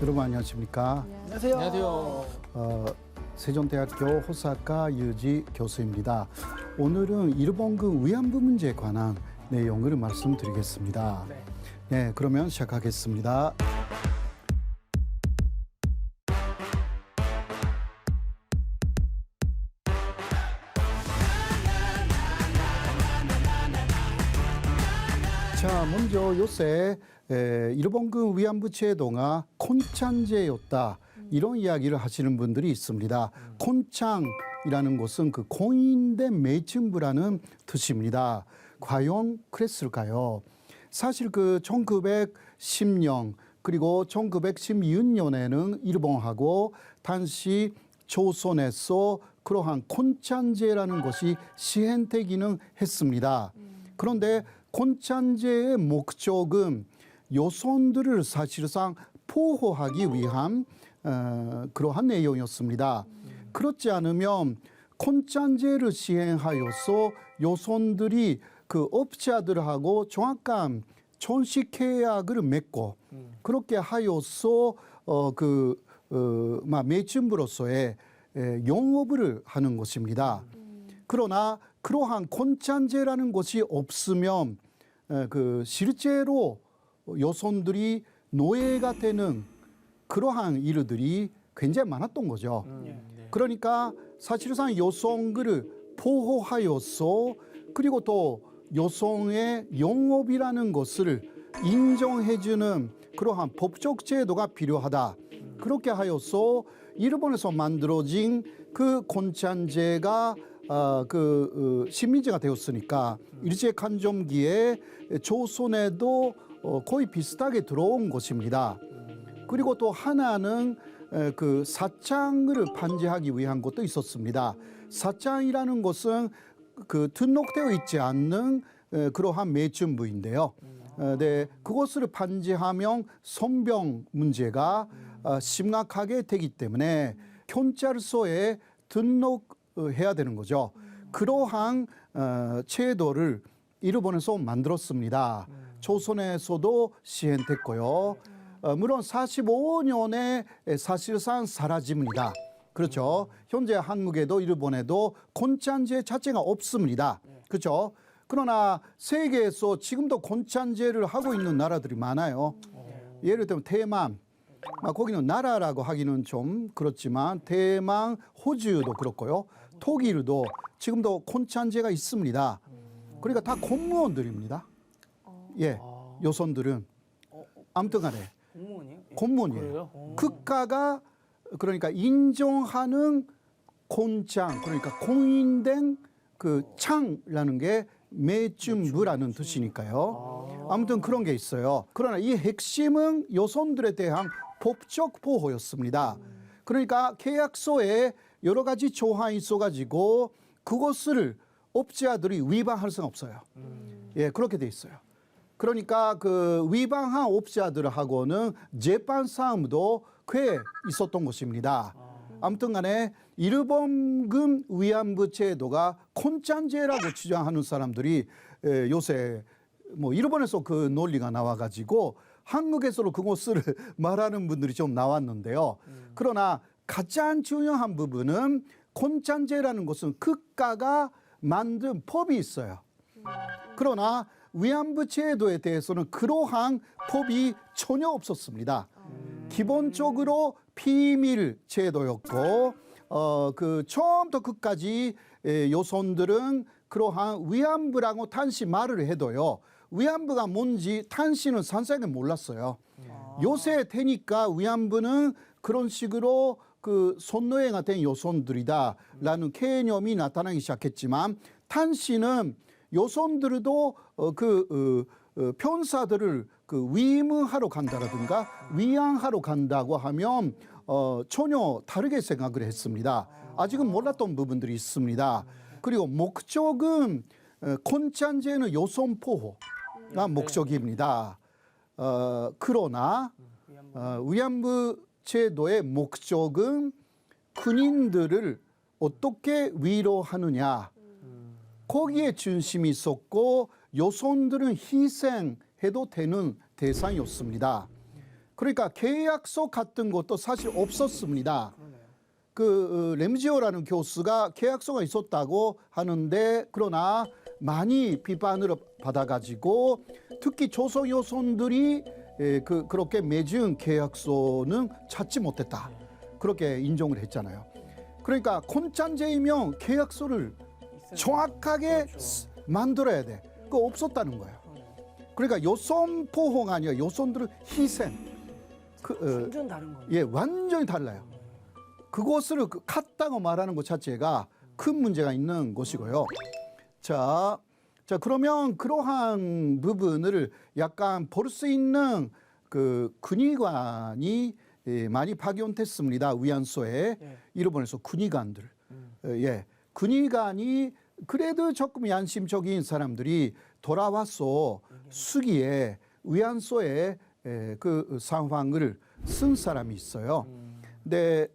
여러분 안녕하십니까? 안녕하세요. 안녕하세요. 세종대학교 호사카 유지 교수입니다. 오늘은 일본군 위안부 문제에 관한 내용을 말씀드리겠습니다. 네, 그러면 시작하겠습니다. 자, 먼저 요새 일본군 위안부 제도가 콘찬제였다. 이런 이야기를 하시는 분들이 있습니다. 콘창이라는 것은 그 공인된 매춘부라는 뜻입니다. 과연 그랬을까요? 사실 그 1910년 그리고 1916년에는 일본하고 당시 조선에서 그러한 콘찬제라는 것이 시행되기는 했습니다. 그런데 콘찬제의 목적은 여성들을 사실상 보호하기 위한 그러한 내용이었습니다. 그렇지 않으면 콘찬제를 시행하여서 여성들이 그 업자들하고 정확한 전시 계약을 맺고 그렇게 하여서 매춘부로서의 영업을 하는 것입니다. 그러나 그러한 콘찬제라는 것이 없으면 실제로 여성들이 노예가 되는 그러한 일들이 굉장히 많았던 거죠. 그러니까 사실상 여성들을 보호하여서 그리고 또 여성의 영업이라는 것을 인정해주는 그러한 법적 제도가 필요하다. 그렇게 하여서 일본에서 만들어진 그 콘찬제가 식민지가 되었으니까 일제강점기에 조선에도 거의 비슷하게 들어온 것입니다. 그리고 또 하나는 그 사창을 반제하기 위한 것도 있었습니다. 사창이라는 것은 그 등록되어 있지 않는 그러한 매춘부인데요. 네, 그것을 반제하면 성병 문제가 심각하게 되기 때문에 경찰서에 등록해야 되는 거죠. 그러한 제도를 일본에서 만들었습니다. 조선에서도 시행됐고요. 물론 45년에 사실상 사라집니다. 그렇죠. 현재 한국에도 일본에도 콘찬제 자체가 없습니다. 그렇죠. 그러나 세계에서 지금도 콘찬제를 하고 있는 나라들이 많아요. 예를 들면 대만, 거기는 나라라고 하기는 좀 그렇지만 대만, 호주도 그렇고요. 독일도 지금도 콘찬제가 있습니다. 그러니까 다 공무원들입니다. 예, 여성들은 아무튼 간에 공무원이에요. 국가가 그러니까 인정하는 콘창, 그러니까 공인된 그 창이라는 게 매춘부라는 뜻이니까요. 아무튼 그런 게 있어요. 그러나 이 핵심은 여성들에 대한 법적 보호였습니다. 그러니까 계약서에 여러 가지 조항이 있어가지고 그것을 업자들이 위반할 수는 없어요. 예, 그렇게 돼 있어요. 그러니까 그 위반한 업자들하고는 재판 싸움도 꽤 있었던 것입니다. 아무튼 간에 일본군 위안부 제도가 콘찬제라고 주장하는 사람들이 요새 뭐 일본에서 그 논리가 나와가지고 한국에서도 그것을 말하는 분들이 좀 나왔는데요. 그러나 가장 중요한 부분은 콘찬제라는 것은 국가가 만든 법이 있어요. 그러나 위안부 제도에 대해서는 그러한 법이 전혀 없었습니다. 기본적으로 비밀 제도였고 그 처음부터 끝까지 여성들은 그러한 위안부라고 단시 말을 해도요. 위안부가 뭔지 단시는 상세하게 몰랐어요. 요새 되니까 위안부는 그런 식으로 그 손노예가 된 여성들이다라는 개념이 나타나기 시작했지만 단시는 여성들도 편사들을 그 위문하러 간다라든가 위안하러 간다고 하면 전혀 다르게 생각을 했습니다. 아직은 몰랐던 부분들이 있습니다. 그리고 목적은 콘찬제는 여성 보호가 목적입니다. 그러나 위안부 제도의 목적은 군인들을 어떻게 위로하느냐 거기에 중심이 있었고 여성들은 희생해도 되는 대상이었습니다. 그러니까 계약서 같은 것도 사실 없었습니다. 램지오라는 교수가 계약서가 있었다고 하는데 그러나 많이 비판을 받아가지고 특히 조선 여성들이 그렇게 맺은 계약서는 찾지 못했다. 그렇게 인정을 했잖아요. 그러니까 콘찬제이면 계약서를 정확하게 만들어야 돼. 그거 없었다는 거예요. 그러니까 여성 포효가 아니라 여성들의 희생. 완전 다른 거예요. 예, 완전히 달라요. 그것을 같다고 말하는 것 자체가 큰 문제가 있는 것이고요. 자, 그러면 그러한 부분을 약간 볼 수 있는 그 군의관이 많이 파견됐습니다. 위안소에 일본에서 군의관들. 예, 군의관이 그래도 조금 양심적인 사람들이 돌아와서 수기에 위안소에 그 상황을 쓴 사람이 있어요. 근데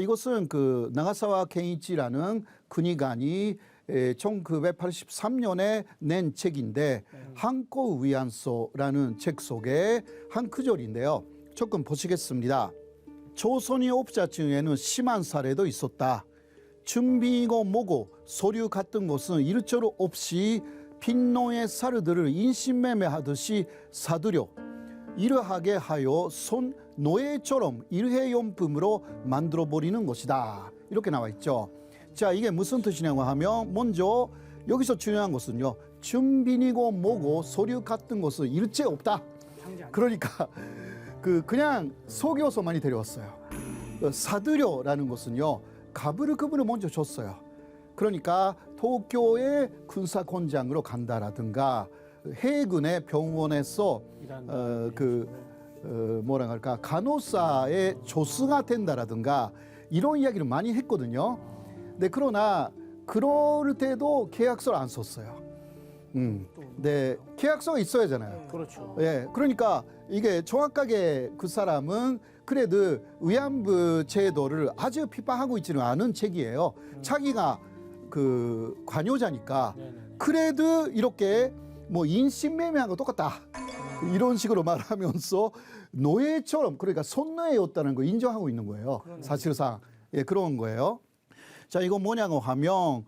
이것은 그 나가사와 켄이치라는 군의관이 1983년에 낸 책인데 한코 위안소라는 책 속에 한 구절인데요. 조금 보시겠습니다. 조선의 업자 중에는 심한 사례도 있었다. 준비고 뭐고 서류 같은 것은 일조로 없이 빈농의 사르들을 인신매매하듯이 사들여 이러하게 하여 손 노예처럼 일회용품으로 만들어버리는 것이다. 이렇게 나와 있죠. 자, 이게 무슨 뜻이냐고 하면 먼저 여기서 중요한 것은요. 준비고 뭐고 서류 같은 것은 일체 없다. 그러니까 그냥 속여서 많이 데려왔어요. 사들여라는 것은요. 가부를 먼저 줬어요. 그러니까 도쿄의 군사권장으로 간다라든가 해군의 병원에서 뭐라 할까 간호사의 조수가 된다라든가 이런 이야기를 많이 했거든요. 네, 그러나 그럴 때도 계약서를 안 썼어요. 네, 계약서가 있어야 하잖아요. 그렇죠. 예, 그러니까 이게 정확하게 그 사람은 그래도 위안부 제도를 아주 비판하고 있지는 않은 책이에요. 자기가 그 관여자니까 그래도 이렇게 뭐 인신매매하고 똑같다 이런 식으로 말하면서 노예처럼 그러니까 손노예였다는 걸 인정하고 있는 거예요. 사실상 예, 그런 거예요. 자, 이거 뭐냐고 하면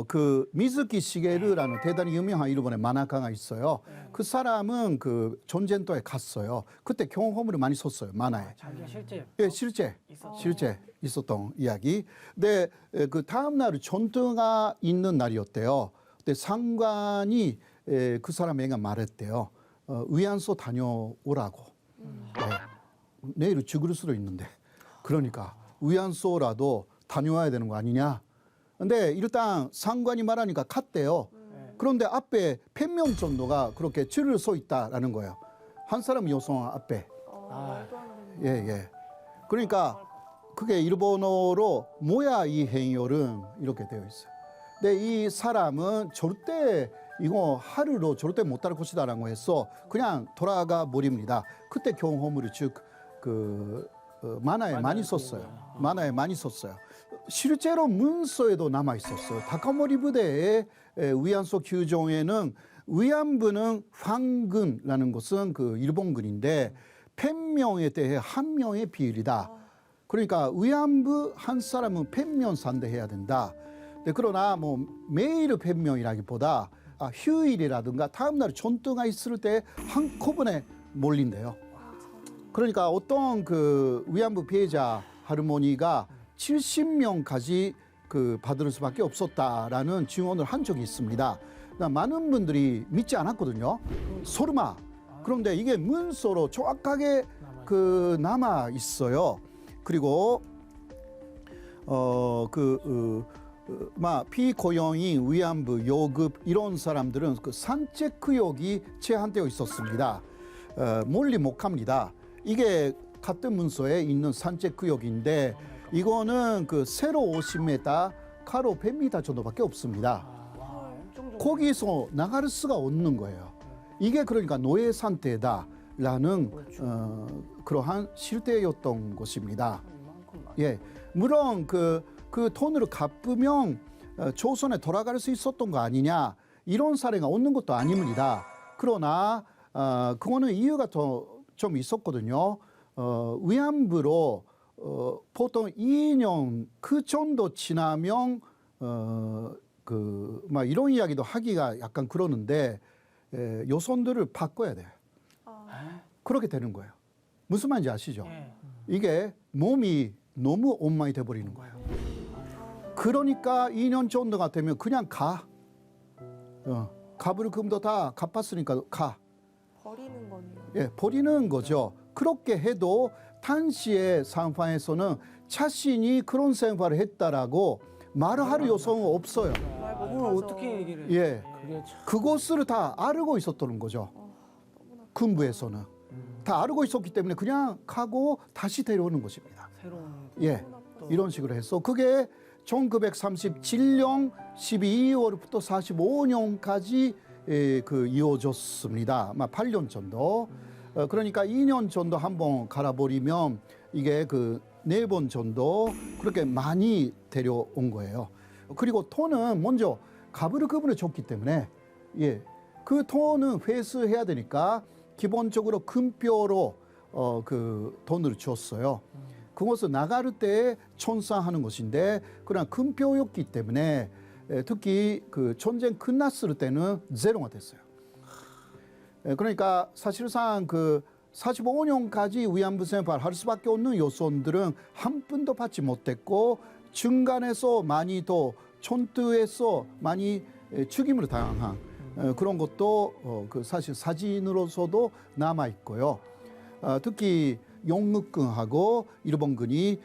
그 미즈키 시게루라는 대단히 유명한 일본의 만화가가 있어요. 그 사람은 그 전쟁터에 갔어요. 그때 경험을 많이 썼어요. 만화에. 자기가 실제 예, 실제 있었던 이야기. 근데 그 다음 날 전투가 있는 날이었대요. 근데 상관이 그 사람에게 말했대요. 위안소 다녀오라고. 내일 죽을 수도 있는데. 그러니까 위안소라도 다녀와야 되는 거 아니냐. 근데 일단 상관이 말하니까 갔대요. 그런데 앞에 100명 정도가 그렇게 줄을 서 있다라는 거예요. 한 사람 여성 앞에. 예. 그러니까 그게 일본어로 뭐야 이 행렬은 이렇게 되어 있어요. 근데 이 사람은 절대 이거 하루로 절대 못 할 것이다라고 해서 그냥 돌아가 버립니다. 그때 경험을 즉 만화에 많이 썼어요. 만화에 많이 썼어요. 실제로 문서에도 남아 있었어요. 다카모리 부대의 위안소 규정에는 위안부는 황군이라는 것은 그 일본군인데 100명에 대해 1명의 비율이다. 그러니까 위안부 한 사람은 100명 상대해야 된다. 그러나 뭐 매일 100명이라기보다 휴일이라든가 다음 날 전투가 있을 때 한꺼번에 몰린대요. 그러니까 어떤 그 위안부 피해자 할머니가 70명까지 받을 수밖에 없었다라는 증언을 한 적이 있습니다. 많은 분들이 믿지 않았거든요. 설마. 그런데 이게 문서로 정확하게 남아 있어요. 그리고 피고용인 위안부 요급 이런 사람들은 그 산책구역이 제한되어 있었습니다. 멀리 못 갑니다. 이게 같은 문서에 있는 산책구역인데 이거는 세로 50m, 가로 100m 정도밖에 없습니다. 거기서 나갈 수가 없는 거예요. 이게 그러니까 노예 상태다라는 그러한 실태였던 것입니다. 예, 물론 그 돈을 갚으면 조선에 돌아갈 수 있었던 거 아니냐 이런 사례가 없는 것도 아닙니다. 그러나 그거는 이유가 더 좀 있었거든요. 위안부로 보통 2년 그 정도 지나면 막 이런 이야기도 하기가 약간 그러는데 요손들을 바꿔야 돼요. 그렇게 되는 거예요. 무슨 말인지 아시죠? 이게 몸이 너무 엉망이 돼버리는 거예요. 그러니까 2년 정도가 되면 그냥 가. 가불금도 다 갚았으니까 가. 버리는 거네요. 예, 버리는 거죠. 그렇게 해도 당시의 상황에서는 자신이 그런 생활을 했다라고 말을 할 요소는 없어요. 말 그걸 못하죠. 어떻게 얘기를? 예, 그게 참. 그것을 다 알고 있었다는 거죠. 군부에서는 다 알고 있었기 때문에 그냥 가고 다시 데려오는 것입니다. 새로운. 예, 이런 식으로 해서 그게 1937년 12월부터 45년까지 이어졌습니다. 아마 8년 정도. 그러니까 2년 정도 한번 갈아버리면 이게 4번 정도 그렇게 많이 데려온 거예요. 그리고 돈은 먼저 가부르급으로 줬기 때문에 그 돈은 회수해야 되니까 기본적으로 금표로 돈을 줬어요. 그것은 나갈 때 천사하는 것인데 그러나 금표였기 때문에 특히 전쟁 끝났을 때는 제로가 됐어요. 그러니까 사실상 45년까지 위안부 생활할 수밖에 없는 요손들은 한 푼도 받지 못했고 중간에서 많이 또 전투에서 많이 죽임을 당한 그런 것도 사실 사진으로서도 남아 있고요. 특히 영국군하고 일본군이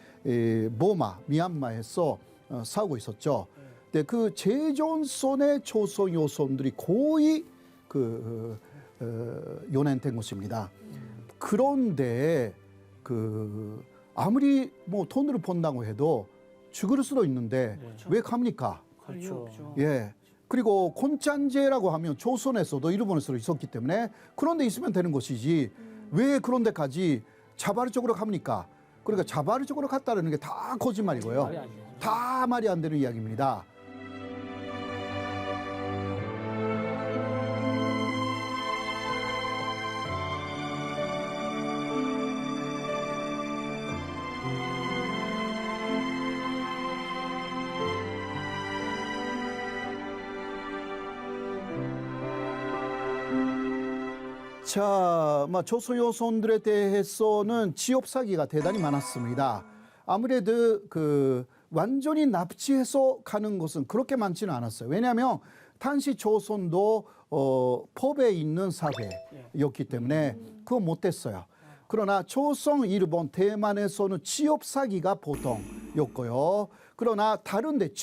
보마, 미얀마에서 싸우고 있었죠. 근데 그 제존선의 조선 요손들이 거의 연행된 것입니다. 그런데 아무리 뭐 돈을 번다고 해도 죽을 수도 있는데 왜 갑니까? 그렇죠. 예. 그리고 콘짠제라고 하면 조선에서도 일본에서도 있었기 때문에 그런 데 있으면 되는 것이지 왜 그런 데까지 자발적으로 갑니까? 그러니까 자발적으로 갔다는 게 다 거짓말이고요. 말이 안 되죠. 다 말이 안 되는 이야기입니다. 자, 조선 요손들에 대해서는 지업 사기가 대단히 많았습니다. 아무래도 완전히 납치해서 가는 것은 그렇게 많지는 않았어요. 왜냐하면 당시 조선도 법에 있는 사회였기 때문에 그거 못했어요. 그러나 조선, 일본, 대만에서는 지업 사기가 보통이었고요. 그러나 다른데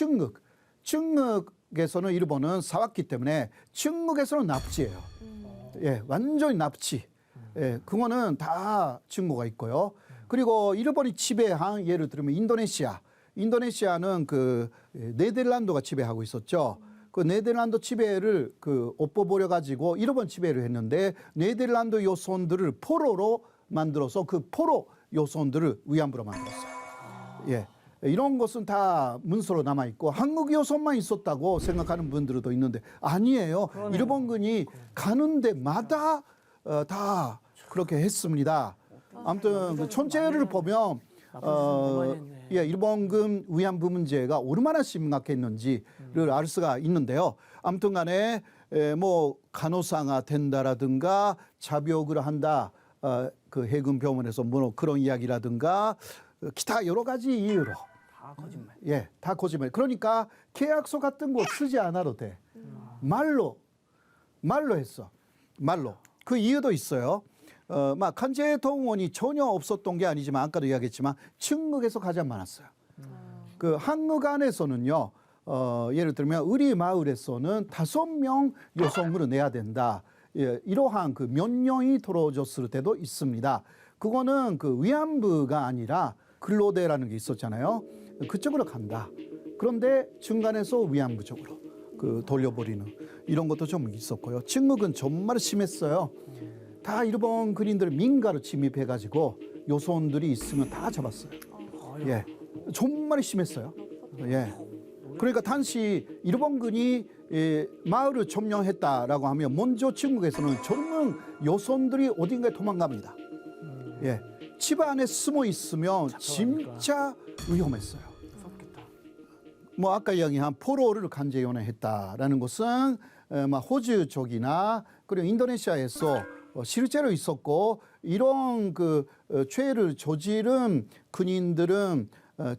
중국에서는 일본은 사왔기 때문에 중국에서는 납치예요. 예, 완전히 납치. 예, 그거는 다 증거가 있고요. 그리고 일본이 지배한 예를 들면 인도네시아는 네덜란드가 지배하고 있었죠. 그 네덜란드 지배를 엎어버려 가지고 일본 지배를 했는데 네덜란드 요손들을 포로로 만들어서 그 포로 요손들을 위안부로 만들었어요. 예. 이런 것은 다 문서로 남아 있고 한국 요손만 있었다고 생각하는 분들도 있는데 아니에요. 그러네요. 일본군이 가는 데마다 다 그렇게 했습니다. 아무튼 전체를 보면 일본군 위안부 문제가 얼마나 심각했는지를 알 수가 있는데요. 아무튼간에 뭐 간호사가 된다라든가 자벽을 한다, 해군 병원에서 뭐 그런 이야기라든가 기타 여러 가지 이유로. 다 거짓말. 예, 다 거짓말. 그러니까 계약서 같은 거 쓰지 않아도 돼. 말로 했어. 말로. 그 이유도 있어요. 간제 동원이 전혀 없었던 게 아니지만 아까도 이야기했지만 중국에서 가장 많았어요. 한국 안에서는요. 예를 들면 우리 마을에서는 5명 여성으로 내야 된다. 예, 이러한 몇 년이 들어졌을 때도 있습니다. 그거는 위안부가 아니라 근로대라는 게 있었잖아요. 그쪽으로 간다. 그런데 중간에서 위안부 쪽으로 돌려버리는 이런 것도 좀 있었고요. 중국은 정말 심했어요. 다 일본 군인들 민가로 침입해가지고 요손들이 있으면 다 잡았어요. 예, 정말 심했어요. 예. 그러니까 당시 일본군이 마을을 점령했다라고 하면 먼저 중국에서는 젊은 요손들이 어딘가에 도망갑니다. 예, 집 안에 숨어 있으면 진짜 위험했어요. 무섭겠다. 뭐 아까 이야기한 포로를 강제 연애했다라는 것은 호주 쪽이나 그리고 인도네시아에서 실제로 있었고 이런 죄를 저지른 군인들은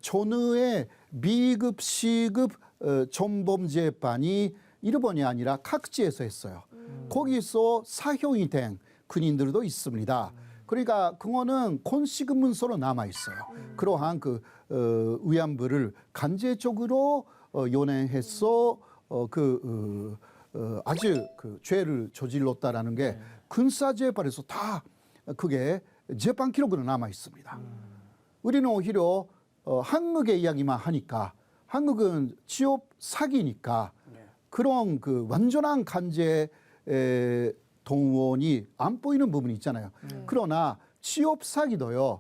전후에 미급 시급 전범재판이 일본이 아니라 각지에서 했어요. 거기서 사형이 된 군인들도 있습니다. 그러니까 그거는 kon식 문서로 남아 있어요. 그러한 위안부를 간제적으로 연행해서 아주 죄를 저질렀다라는 게 군사재판에서 다 그게 재판 기록으로 남아 있습니다. 우리는 오히려 한국의 이야기만 하니까 한국은 취업 사기니까 그런 완전한 간제 동원이 안 보이는 부분이 있잖아요. 그러나 취업 사기도요.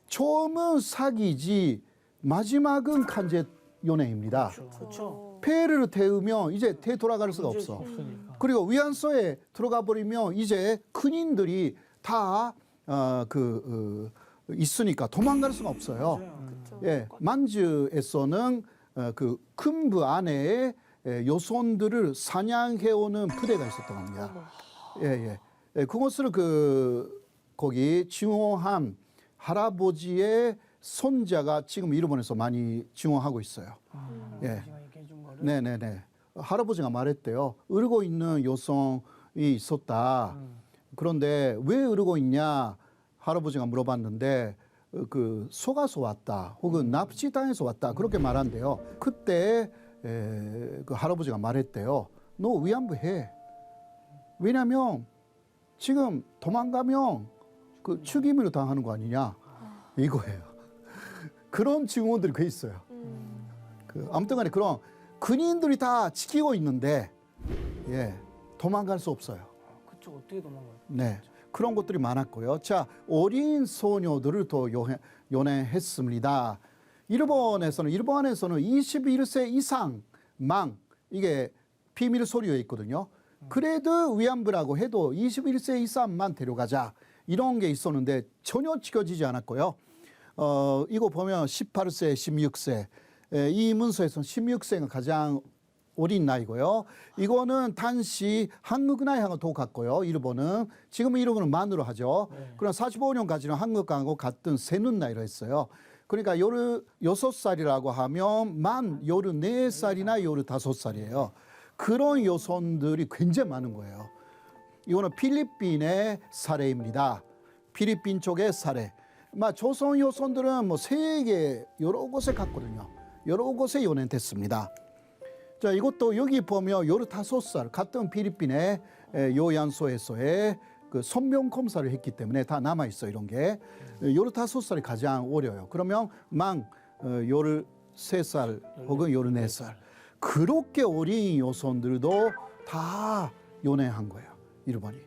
처음은 사기지 마지막은 간제 연애입니다. 그렇죠. 폐를 태우면 이제 되돌아갈 수가 없어. 없으니까. 그리고 위안소에 들어가 버리면 이제 군인들이 다 있으니까 도망갈 수가 없어요. 예, 만주에서는 큰부 안에 여손들을 사냥해오는 부대가 있었던 겁니다. 예. 그것을 거기 증오한 할아버지의 손자가 지금 일본에서 많이 증오하고 있어요. 예. 제가 얘기해 준 거를. 네네네. 할아버지가 말했대요. 울고 있는 여성이 있었다. 그런데 왜 울고 있냐? 할아버지가 물어봤는데 속아서 왔다. 혹은 납치당해서 왔다. 그렇게 말한대요. 그때 그 할아버지가 말했대요. 너 위안부 해. 왜냐면 지금 도망가면 죽임을 당하는 거 아니냐. 이거예요. 그런 증오들이 꽤 있어요. 아무튼 간에 그런 군인들이 다 지키고 있는데 도망갈 수 없어요. 그쪽 어떻게 도망가요? 네. 그런 것들이 많았고요. 자, 어린 소녀들을 또 연애했습니다. 일본에서는 21세 이상만 이게 비밀 서류에 있거든요. 그래도 위안부라고 해도 21세 이상만 데려가자. 이런 게 있었는데 전혀 지켜지지 않았고요. 이거 보면 18세, 16세. 이 문서에서는 16세가 가장 어린 나이고요. 이거는 당시 한국 나이하고 똑같고요. 일본은 지금 일본은 만으로 하죠. 그럼 45년까지는 한국하고 같은 세는 나이로 했어요. 그러니까 16살이라고 하면 만 14살이나 15살이에요. 그런 여성들이 굉장히 많은 거예요. 이거는 필리핀의 사례입니다. 필리핀 쪽의 사례. 조선 여성들은 세계 여러 곳에 갔거든요. 여러 곳에 연애됐습니다. 자, 이것도 여기 보면 15살 같은 필리핀의 요양소에서의 선명 검사를 했기 때문에 다 남아 있어요. 이런 게 15살이 가장 어려요. 그러면 만 13살 혹은 14살 그렇게 어린 여성들도 다 연애한 거예요. 일본이.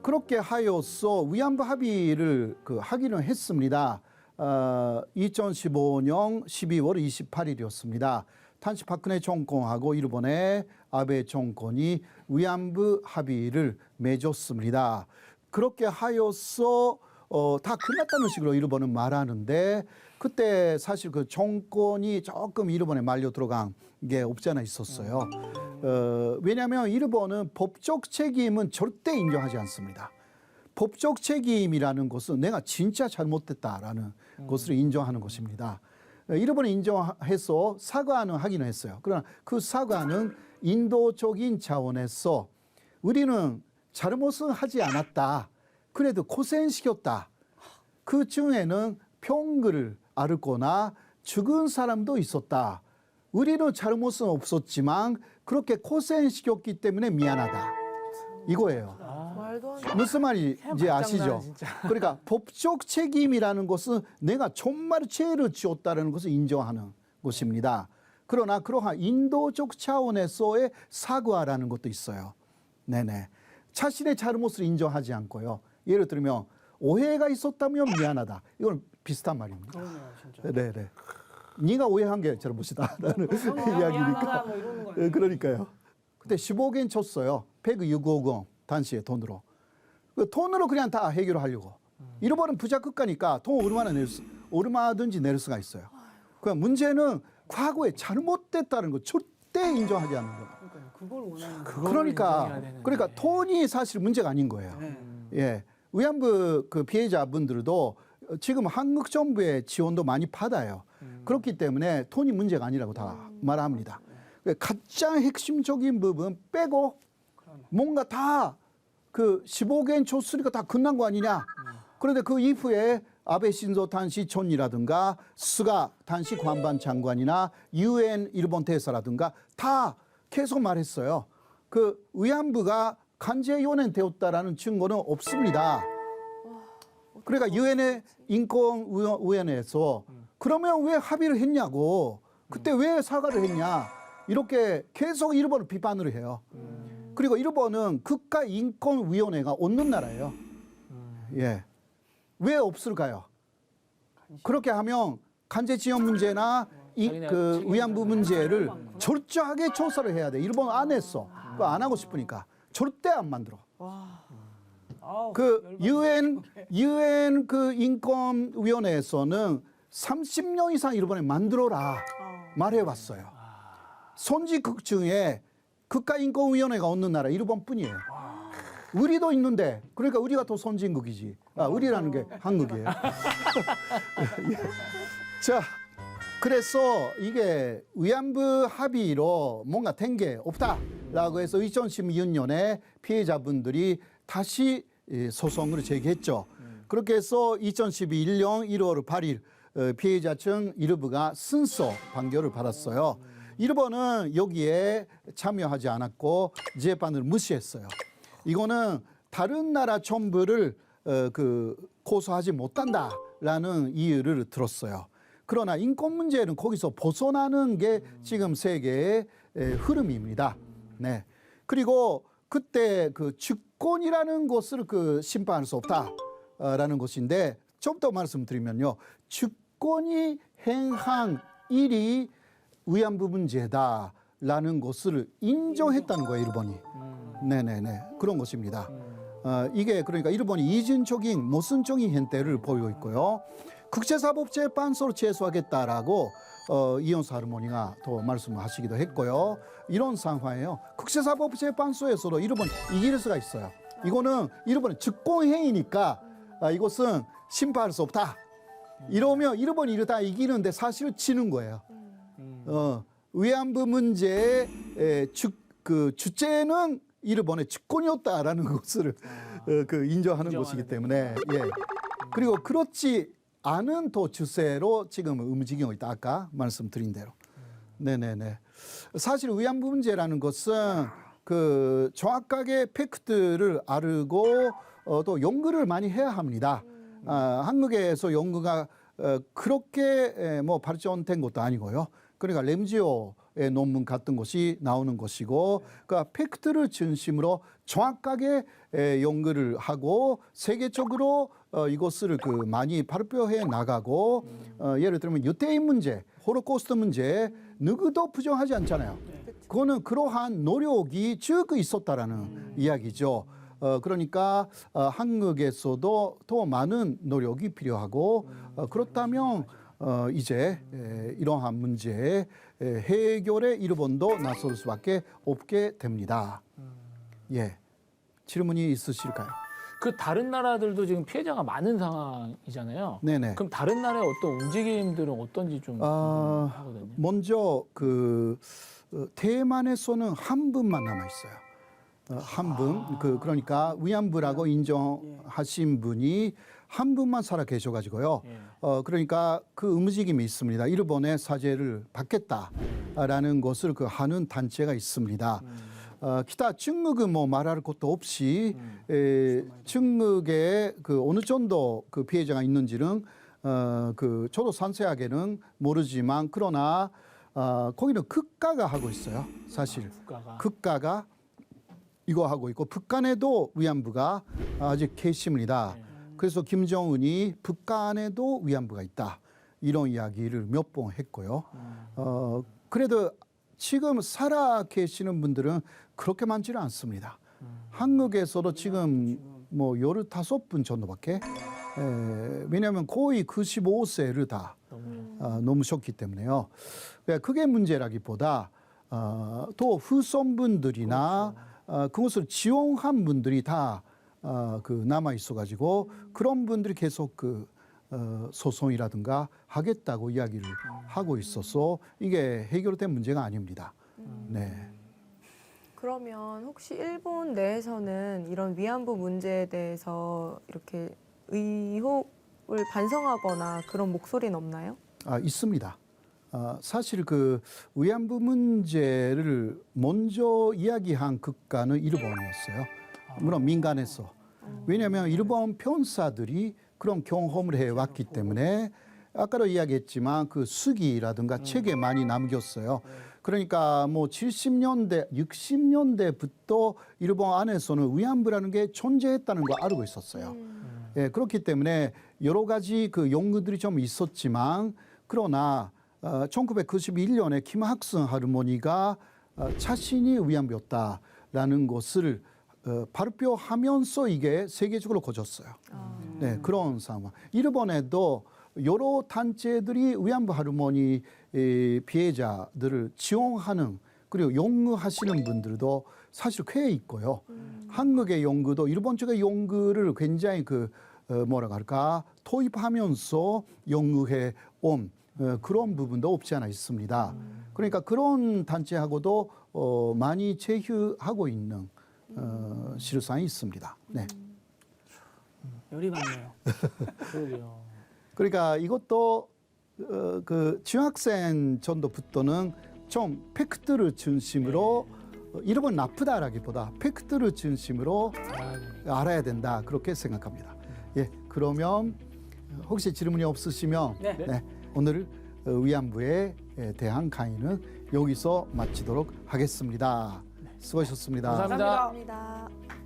그렇게 하여서 위안부 합의를 하기는 했습니다. 2015년 12월 28일이었습니다. 당시 박근혜 정권하고 일본의 아베 정권이 위안부 합의를 맺었습니다. 그렇게 하여서 다 끝났다는 식으로 일본은 말하는데 그때 사실 정권이 조금 일본에 말려 들어간 게 없지 않아 있었어요. 왜냐하면 일본은 법적 책임은 절대 인정하지 않습니다. 법적 책임이라는 것은 내가 진짜 잘못됐다라는 것을 인정하는 것입니다. 일본은 인정해서 사과는 하기는 했어요. 그러나 그 사과는 인도적인 차원에서 우리는 잘못은 하지 않았다. 그래도 고생시켰다. 그 중에는 평글을 앓거나 죽은 사람도 있었다. 우리는 잘못은 없었지만 그렇게 고생시켰기 때문에 미안하다. 이거예요. 말도 안 돼. 무슨 말인지 아시죠? 진짜. 그러니까 법적 책임이라는 것은 내가 정말 죄를 지었다는 것을 인정하는 것입니다. 그러나 그러한 인도적 차원에서의 사과라는 것도 있어요. 네네. 자신의 잘못을 인정하지 않고요. 예를 들면 오해가 있었다면 미안하다. 이건 비슷한 말입니다. 그러네요, 진짜. 네네. 네가 오해한 게 잘못이다라는 이야기니까. 미안하다 뭐 이러는 거 아니에요? 그러니까요. 그때 15개는 쳤어요. 106억 원 당시의 돈으로. 그 돈으로 그냥 다 해결하려고. 잃어버린 부자 국가니까 돈 얼마든지 낼 수가 있어요. 그 문제는 과거에 잘못됐다는 거 절대 인정하지 않는 거. 그러니까 그걸 원하는 그러니까 돈이 사실 문제가 아닌 거예요. 예, 위안부 그 피해자분들도 지금 한국 정부의 지원도 많이 받아요. 그렇기 때문에 돈이 문제가 아니라고 다 말합니다. 가장 핵심적인 부분 빼고 뭔가 다 그 15개인 줬으니까 다 끝난 거 아니냐. 그런데 그 이후에 아베 신조 단시 촌이라든가 스가 단시 관반 장관이나 유엔 일본 대사라든가 다 계속 말했어요. 그 위안부가 강제 연행되었다라는 증거는 없습니다. 그러니까 유엔의 인권위원회에서 그러면 왜 합의를 했냐고, 그때 왜 사과를 했냐, 이렇게 계속 일본을 비판을 해요. 그리고 일본은 국가인권위원회가 없는 나라예요. 예, 왜 없을까요? 그렇게 하면 강제징용 문제나 그 위안부 문제를 철저하게 조사를 해야 돼. 일본 안 했어. 그거 안 하고 싶으니까 절대 안 만들어. 그 유엔 그 인권위원회에서는 30년 이상 일본에 만들어라 말해왔어요. 선진국 중에 국가인권위원회가 없는 나라 일본뿐이에요. 우리도 있는데, 그러니까 우리가 더 선진국이지. 우리라는 게 한국이에요. 자, 그래서 이게 위안부 합의로 뭔가 된 게 없다라고 해서 2016년에 피해자분들이 다시 소송을 제기했죠. 그렇게 해서 2011년 1월 8일 피해자 측 일부가 승소 판결을 받았어요. 일본은 여기에 참여하지 않았고 재판을 무시했어요. 이거는 다른 나라 정부를 고소하지 못한다라는 이유를 들었어요. 그러나 인권 문제는 거기서 벗어나는 게 지금 세계의 흐름입니다. 네. 그리고 그때 그 주권이라는 것을 심판할 수 없다라는 것인데, 좀 더 말씀드리면요, 주권이 행한 일이 위안부 문제다라는 것을 인정했다는 거예요, 일본이. 네네네, 그런 것입니다. 이게 그러니까 일본이 이중적인 모순적인 행태를 보이고 있고요. 국제사법재판소로 제소하겠다라고 이온수 할머니가 또 말씀하시기도 했고요. 이런 상황이에요. 국제사법재판소에서도 일본 이길 수가 있어요. 이거는 일본의 주권행위니까 이것은 심판할 수 없다. 이러면 일본이 이러다 이기는데 사실은 지는 거예요. 위안부 문제의 주체는 일본의 주권이었다라는 것을 인정하는 것이기 때문에, 예. 그리고 그렇지 않은 또 주체로 지금 움직이고 있다. 아까 말씀드린 대로. 네네네. 사실 위안부 문제라는 것은 정확하게 팩트를 알고 또 연구를 많이 해야 합니다. 한국에서 연구가 그렇게 뭐 발전된 것도 아니고요. 그러니까 램지오의 논문 같은 것이 나오는 것이고, 그러니까 팩트를 중심으로 정확하게 연구를 하고 세계적으로 이것을 많이 발표해 나가고, 예를 들면 유태인 문제, 홀로코스트 문제 누구도 부정하지 않잖아요. 그거는 그러한 노력이 쭉 있었다라는 이야기죠. 그러니까 한국에서도 더 많은 노력이 필요하고, 그렇다면 이제 이러한 문제의 해결에 일본도 나설 수밖에 없게 됩니다. 예, 질문이 있으실까요? 그 다른 나라들도 지금 피해자가 많은 상황이잖아요. 네네. 그럼 다른 나라의 어떤 움직임들은 어떤지 좀 궁금하거든요. 먼저 대만에서는 한 분만 남아 있어요. 한 분, 그러니까 위안부라고 인정하신 분이 한 분만 살아 계셔가지고요. 그러니까 그 움직임이 있습니다. 일본의 사죄를 받겠다라는 것을 하는 단체가 있습니다. 기타 중국은 뭐 말할 것도 없이 중국에 어느 정도 피해자가 있는지는 저도 상세하게는 모르지만, 그러나 거기는 국가가 하고 있어요. 사실 국가가 이거 하고 있고, 북한에도 위안부가 아직 계십니다. 그래서 김정은이 북한에도 위안부가 있다, 이런 이야기를 몇 번 했고요. 그래도 지금 살아 계시는 분들은 그렇게 많지는 않습니다. 한국에서도 지금 뭐 15분 정도밖에 왜냐하면 거의 95세를 다 넘으셨기 때문에요. 그게 문제라기보다 또 후손분들이나 그것을 지원한 분들이 다 그 남아 있어가지고 그런 분들이 계속 그 소송이라든가 하겠다고 이야기를 하고 있어서 이게 해결된 문제가 아닙니다. 네. 그러면 혹시 일본 내에서는 이런 위안부 문제에 대해서 이렇게 의혹을 반성하거나 그런 목소리는 없나요? 있습니다. 사실 그 위안부 문제를 먼저 이야기한 국가는 일본이었어요. 물론 민간에서. 왜냐하면 일본 편사들이 그런 경험을 해왔기 때문에 아까도 이야기했지만 그 수기라든가 책에 많이 남겼어요. 그러니까 뭐 70년대, 60년대부터 일본 안에서는 위안부라는 게 존재했다는 거 알고 있었어요. 예, 그렇기 때문에 여러 가지 그 연구들이 좀 있었지만 그러나 1991년에 김학승 할머니가 자신이 위안부였다라는 것을 발표하면서 이게 세계적으로 커졌어요. 네, 그런 상황. 일본에도 여러 단체들이 위안부 할머니 피해자들을 지원하는 그리고 연구하시는 분들도 사실 꽤 있고요. 한국의 연구도 일본 쪽의 연구를 굉장히 그 뭐라고 할까 도입하면서 연구해 온 그런 부분도 없지 않아 있습니다. 그러니까 그런 단체하고도 많이 제휴하고 있는 실상이 있습니다. 네. 열이 많네요. 그러게요. 그러니까 이것도 그 중학생 정도부터는 좀 팩트를 중심으로 일본 나쁘다라기보다 팩트를 중심으로 알아야 된다 그렇게 생각합니다. 예, 그러면 혹시 질문이 없으시면 네. 오늘 위안부에 대한 강의는 여기서 마치도록 하겠습니다. 수고하셨습니다. 감사합니다. 감사합니다.